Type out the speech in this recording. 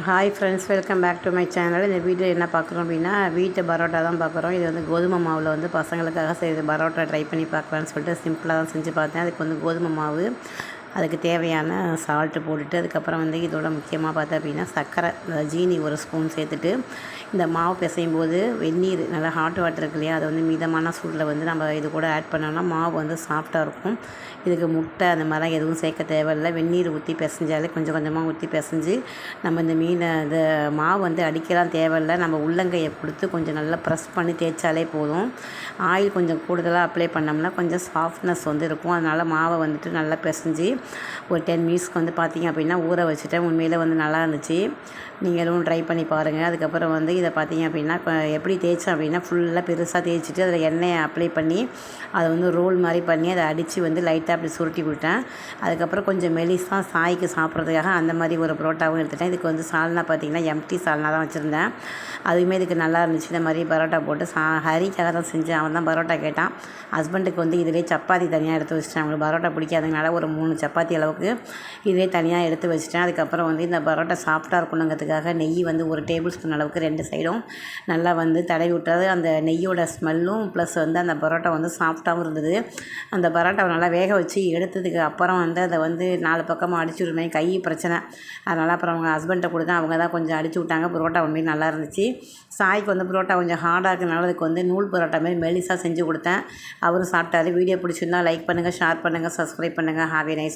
Hi friends, welcome back to my channel. இந்த video என்ன பார்க்குறோம் அப்படின்னா, வீட்டு பரோட்டா தான் பார்க்குறோம். இது வந்து கோதுமை மாவில் வந்து பசங்களுக்காக செய்து பரோட்டா ட்ரை பண்ணி பார்க்கலான்னு சொல்லிட்டு சிம்பிளாக தான் செஞ்சு பார்த்தேன். அதுக்கு வந்து கோதுமை மாவு, அதுக்கு தேவையான சால்ட்டு போட்டுட்டு, அதுக்கப்புறம் வந்து இதோட முக்கியமாக பார்த்தா அப்படின்னா சர்க்கரை, ஜீனி ஒரு ஸ்பூன் சேர்த்துட்டு, இந்த மாவு பிசையும் போது வெந்நீர் நல்லா ஹாட் வாட்டர் இருக்கு இல்லையா, அதை வந்து மிதமான சூடில் வந்து நம்ம இது கூட ஆட் பண்ணோம்னா மாவு வந்து சாஃப்டாக இருக்கும். இதுக்கு முட்டை அந்த மாதிரிலாம் எதுவும் சேர்க்க தேவையில்லை. வெந்நீர் ஊற்றி பிசைஞ்சாலே கொஞ்சம் கொஞ்சமாக ஊற்றி பிசைஞ்சு நம்ம இந்த இந்த மாவு வந்து அடிக்கலாம் தேவையில்லை. நம்ம உள்ளங்கையை கொடுத்து கொஞ்சம் நல்லா ப்ரெஸ் பண்ணி தேய்ச்சாலே போதும். ஆயில் கொஞ்சம் கூடுதலாக அப்ளை பண்ணோம்னா கொஞ்சம் சாஃப்ட்னஸ் வந்து இருக்கும். அதனால் மாவை வந்துட்டு நல்லா பிசைஞ்சு ஒரு 10 மினிட்ஸ்க்கு வந்து பார்த்திங்க அப்படின்னா ஊற வச்சுட்டேன். உண்மையில் வந்து நல்லா இருந்துச்சு. நீங்களும் ட்ரை பண்ணி பாருங்கள். அதுக்கப்புறம் வந்து இதை பார்த்திங்க அப்படின்னா எப்படி தேய்ச்சேன் அப்படின்னா ஃபுல்லாக பெருசாக தேய்ச்சிட்டு அதில் எண்ணெயை அப்ளை பண்ணி அதை வந்து ரோல் மாதிரி பண்ணி அதை அடித்து வந்து லைட்டாக அப்படி சுருட்டி விட்டேன். அதுக்கப்புறம் கொஞ்சம் மெலிசாக சாய்க்கு சாப்பிட்றதுக்காக அந்த மாதிரி ஒரு பரோட்டாவும் எடுத்துட்டேன். இதுக்கு வந்து சால்னா பார்த்திங்கன்னா எம்டி சால்னா தான் வச்சுருந்தேன். அதுவுமே இதுக்கு நல்லா இருந்துச்சு. இந்த மாதிரி பரோட்டா போட்டு ஹரிக்காக தான் செஞ்சேன். அவன் தான் பரோட்டா கேட்டான். ஹஸ்பண்டுக்கு வந்து இதிலே சப்பாத்தி தனியாக எடுத்து வச்சுட்டேன். அவங்களுக்கு பரோட்டா பிடிக்காததுனால ஒரு 3 சப்பாத்தி அளவுக்கு இதே தனியாக எடுத்து வச்சுட்டேன். அதுக்கப்புறம் வந்து இந்த பரோட்டா சாஃப்டாக இருக்கணுங்கிறதுக்காக நெய் வந்து ஒரு டேபிள் ஸ்பூன் அளவுக்கு 2 சைடும் நல்லா வந்து தடவி விட்டது. அந்த நெய்யோட ஸ்மெல்லும் ப்ளஸ் வந்து அந்த பரோட்டா வந்து சாஃப்டாகவும் இருந்தது. அந்த பரோட்டாவை நல்லா வேக வச்சு எடுத்ததுக்கு அப்புறம் வந்து அதை வந்து 4 பக்கமாக அடிச்சு விடுவேன். கை பிரச்சனை, அதனால் அப்புறம் அவங்க ஹஸ்பண்ட்டை கொடுத்தேன். அவங்க தான் கொஞ்சம் அடிச்சு விட்டாங்க. பரோட்டா உண்மையும் நல்லா இருந்துச்சு. சாய்க்கு வந்து பரோட்டா கொஞ்சம் ஹார்டாக இருக்கிறனால அதுக்கு வந்து நூல் பரோட்டா மாதிரி மெலிசாக செஞ்சு கொடுத்தேன். அவரும் சாப்பிட்டாரு. வீடியோ பிடிச்சிருந்தா லைக் பண்ணுங்கள், ஷேர் பண்ணுங்கள், சப்ஸ்கிரைப் பண்ணுங்கள். Have a nice